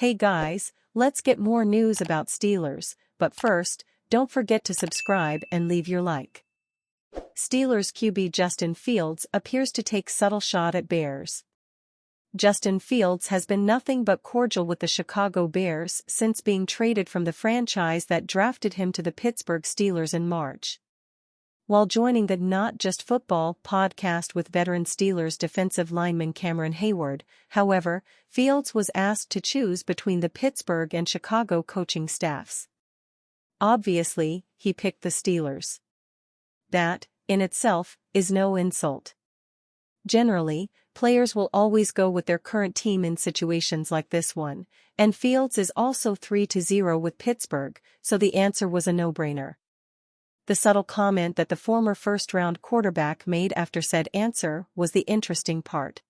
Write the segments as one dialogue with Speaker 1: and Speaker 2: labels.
Speaker 1: Hey guys, let's get more news about Steelers, but first, don't forget to subscribe and leave your like. Steelers QB Justin Fields appears to take subtle shot at Bears. Justin Fields has been nothing but cordial with the Chicago Bears since being traded from the franchise that drafted him to the Pittsburgh Steelers in March. While joining the Not Just Football podcast with veteran Steelers defensive lineman Cameron Heyward, however, Fields was asked to choose between the Pittsburgh and Chicago coaching staffs. Obviously, he picked the Steelers. That, in itself, is no insult. Generally, players will always go with their current team in situations like this one, and Fields is also 3-0 with Pittsburgh, so the answer was a no-brainer. The subtle comment that the former first-round quarterback made after said answer was the interesting part.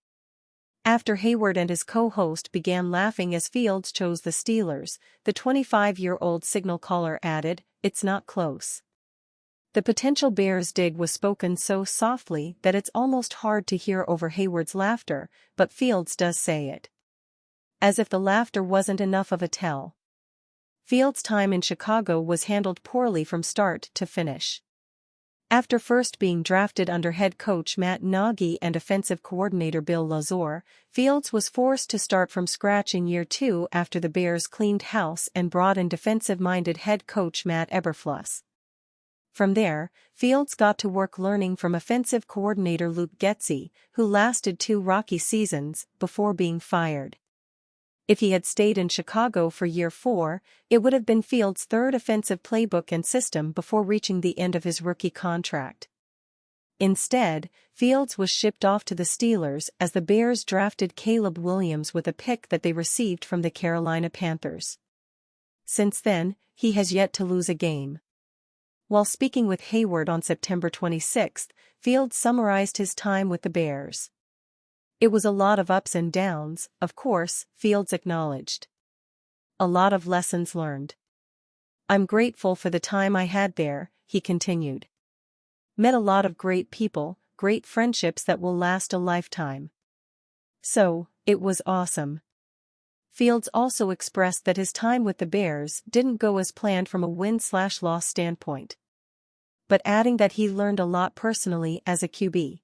Speaker 1: After Heyward and his co-host began laughing as Fields chose the Steelers, the 25-year-old signal caller added, "It's not close." The potential Bears dig was spoken so softly that it's almost hard to hear over Heyward's laughter, but Fields does say it. As if the laughter wasn't enough of a tell. Fields' time in Chicago was handled poorly from start to finish. After first being drafted under head coach Matt Nagy and offensive coordinator Bill Lazor, Fields was forced to start from scratch in year 2 after the Bears cleaned house and brought in defensive-minded head coach Matt Eberflus. From there, Fields got to work learning from offensive coordinator Luke Getsy, who lasted 2 rocky seasons before being fired. If he had stayed in Chicago for year 4, it would have been Fields' third offensive playbook and system before reaching the end of his rookie contract. Instead, Fields was shipped off to the Steelers as the Bears drafted Caleb Williams with a pick that they received from the Carolina Panthers. Since then, he has yet to lose a game. While speaking with Heyward on September 26, Fields summarized his time with the Bears. "It was a lot of ups and downs, of course," Fields acknowledged. "A lot of lessons learned. I'm grateful for the time I had there," he continued. "Met a lot of great people, great friendships that will last a lifetime. So, it was awesome." Fields also expressed that his time with the Bears didn't go as planned from a win/loss standpoint. But adding that he learned a lot personally as a QB.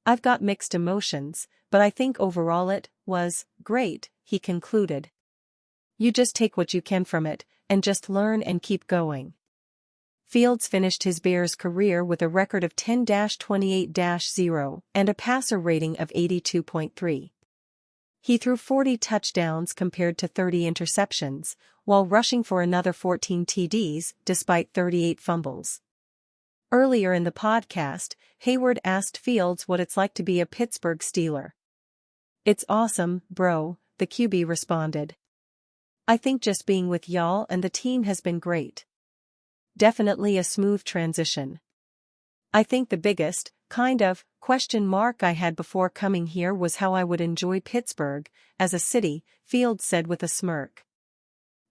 Speaker 1: "I've got mixed emotions, but I think overall it was great," he concluded. "You just take what you can from it, and just learn and keep going." Fields finished his Bears career with a record of 10-28-0 and a passer rating of 82.3. He threw 40 touchdowns compared to 30 interceptions, while rushing for another 14 TDs despite 38 fumbles. Earlier in the podcast, Heyward asked Fields what it's like to be a Pittsburgh Steeler. "It's awesome, bro," the QB responded. "I think just being with y'all and the team has been great. Definitely a smooth transition. I think the biggest, question mark I had before coming here was how I would enjoy Pittsburgh as a city," Fields said with a smirk.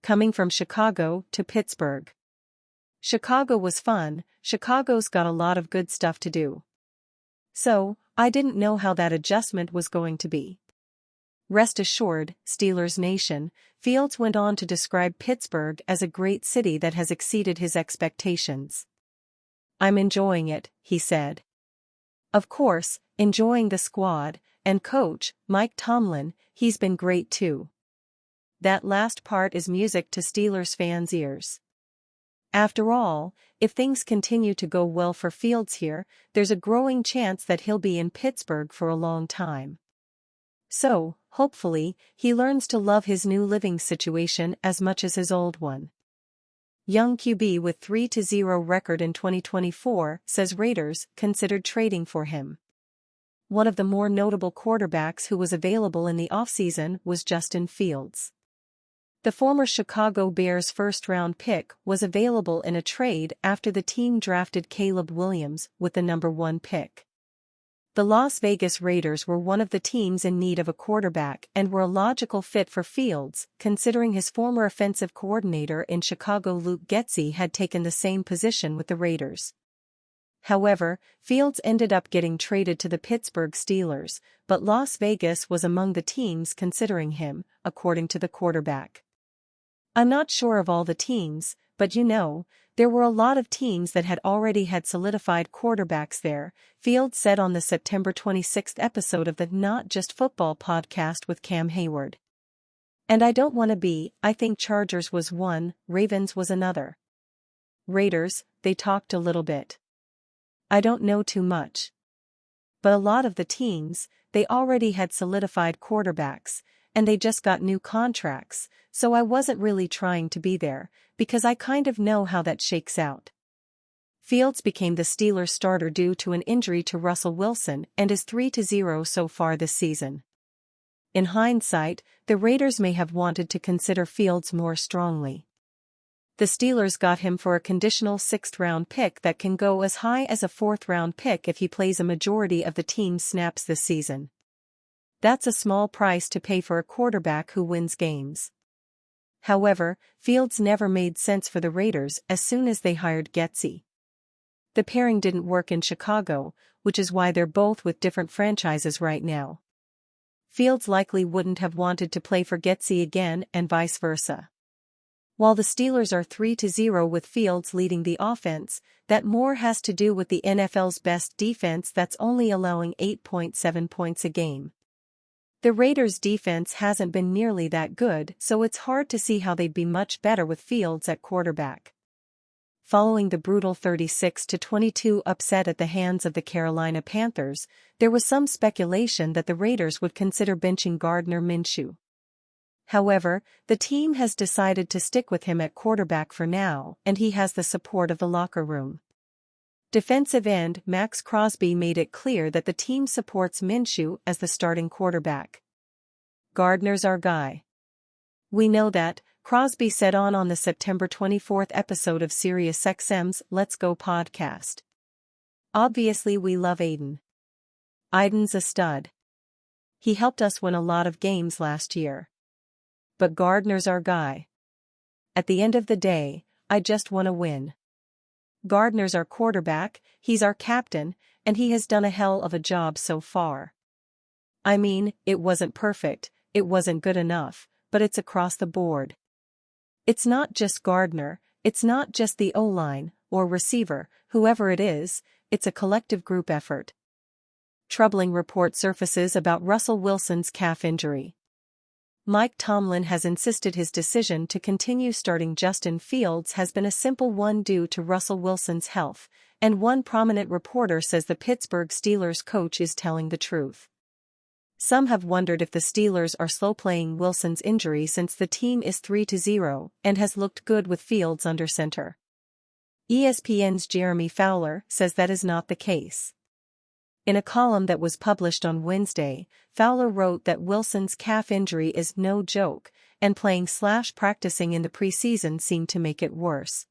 Speaker 1: "Coming from Chicago to Pittsburgh. Chicago was fun, Chicago's got a lot of good stuff to do. So, I didn't know how that adjustment was going to be." Rest assured, Steelers Nation, Fields went on to describe Pittsburgh as a great city that has exceeded his expectations. "I'm enjoying it," he said. "Of course, enjoying the squad, and coach, Mike Tomlin, he's been great too." That last part is music to Steelers fans' ears. After all, if things continue to go well for Fields here, there's a growing chance that he'll be in Pittsburgh for a long time. So, hopefully, he learns to love his new living situation as much as his old one. Young QB with 3-0 record in 2024 says Raiders considered trading for him. One of the more notable quarterbacks who was available in the offseason was Justin Fields. The former Chicago Bears first-round pick was available in a trade after the team drafted Caleb Williams with the number 1 pick. The Las Vegas Raiders were one of the teams in need of a quarterback and were a logical fit for Fields, considering his former offensive coordinator in Chicago Luke Getsy had taken the same position with the Raiders. However, Fields ended up getting traded to the Pittsburgh Steelers, but Las Vegas was among the teams considering him, according to the quarterback. "I'm not sure of all the teams, but there were a lot of teams that had already had solidified quarterbacks there," Fields said on the September 26 episode of the Not Just Football podcast with Cam Hayward. "And I don't want to be, I think Chargers was one, Ravens was another. Raiders, they talked a little bit. I don't know too much. But a lot of the teams, they already had solidified quarterbacks, and they just got new contracts, so I wasn't really trying to be there, because I kind of know how that shakes out." Fields became the Steelers starter due to an injury to Russell Wilson and is 3-0 so far this season. In hindsight, the Raiders may have wanted to consider Fields more strongly. The Steelers got him for a conditional 6th-round pick that can go as high as a 4th-round pick if he plays a majority of the team's snaps this season. That's a small price to pay for a quarterback who wins games. However, Fields never made sense for the Raiders as soon as they hired Getsy. The pairing didn't work in Chicago, which is why they're both with different franchises right now. Fields likely wouldn't have wanted to play for Getsy again and vice versa. While the Steelers are 3-0 with Fields leading the offense, that more has to do with the NFL's best defense that's only allowing 8.7 points a game. The Raiders' defense hasn't been nearly that good, so it's hard to see how they'd be much better with Fields at quarterback. Following the brutal 36-22 upset at the hands of the Carolina Panthers, there was some speculation that the Raiders would consider benching Gardner Minshew. However, the team has decided to stick with him at quarterback for now, and he has the support of the locker room. Defensive end Max Crosby made it clear that the team supports Minshew as the starting quarterback. "Gardner's our guy. We know that," Crosby said on the September 24 episode of SiriusXM's Let's Go podcast. "Obviously we love Aiden. Aiden's a stud. He helped us win a lot of games last year. But Gardner's our guy. At the end of the day, I just want to win. Gardner's our quarterback, he's our captain, and he has done a hell of a job so far. I mean, it wasn't perfect, it wasn't good enough, but it's across the board. It's not just Gardner, it's not just the O-line, or receiver, whoever it is, it's a collective group effort." Troubling report surfaces about Russell Wilson's calf injury. Mike Tomlin has insisted his decision to continue starting Justin Fields has been a simple one due to Russell Wilson's health, and one prominent reporter says the Pittsburgh Steelers coach is telling the truth. Some have wondered if the Steelers are slow-playing Wilson's injury since the team is 3-0 and has looked good with Fields under center. ESPN's Jeremy Fowler says that is not the case. In a column that was published on Wednesday, Fowler wrote that Wilson's calf injury is no joke, and playing/practicing in the preseason seemed to make it worse.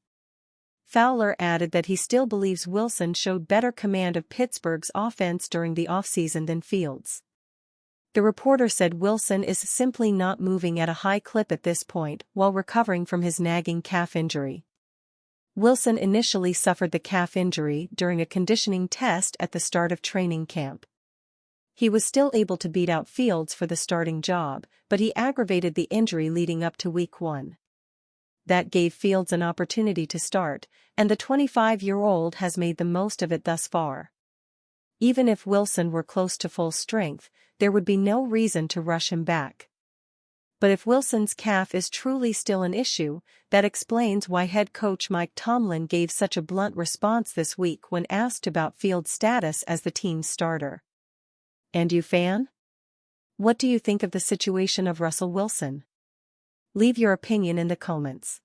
Speaker 1: Fowler added that he still believes Wilson showed better command of Pittsburgh's offense during the offseason than Fields. The reporter said Wilson is simply not moving at a high clip at this point while recovering from his nagging calf injury. Wilson initially suffered the calf injury during a conditioning test at the start of training camp. He was still able to beat out Fields for the starting job, but he aggravated the injury leading up to Week 1. That gave Fields an opportunity to start, and the 25-year-old has made the most of it thus far. Even if Wilson were close to full strength, there would be no reason to rush him back. But if Wilson's calf is truly still an issue, that explains why head coach Mike Tomlin gave such a blunt response this week when asked about Fields' status as the team's starter. And you fan? What do you think of the situation of Russell Wilson? Leave your opinion in the comments.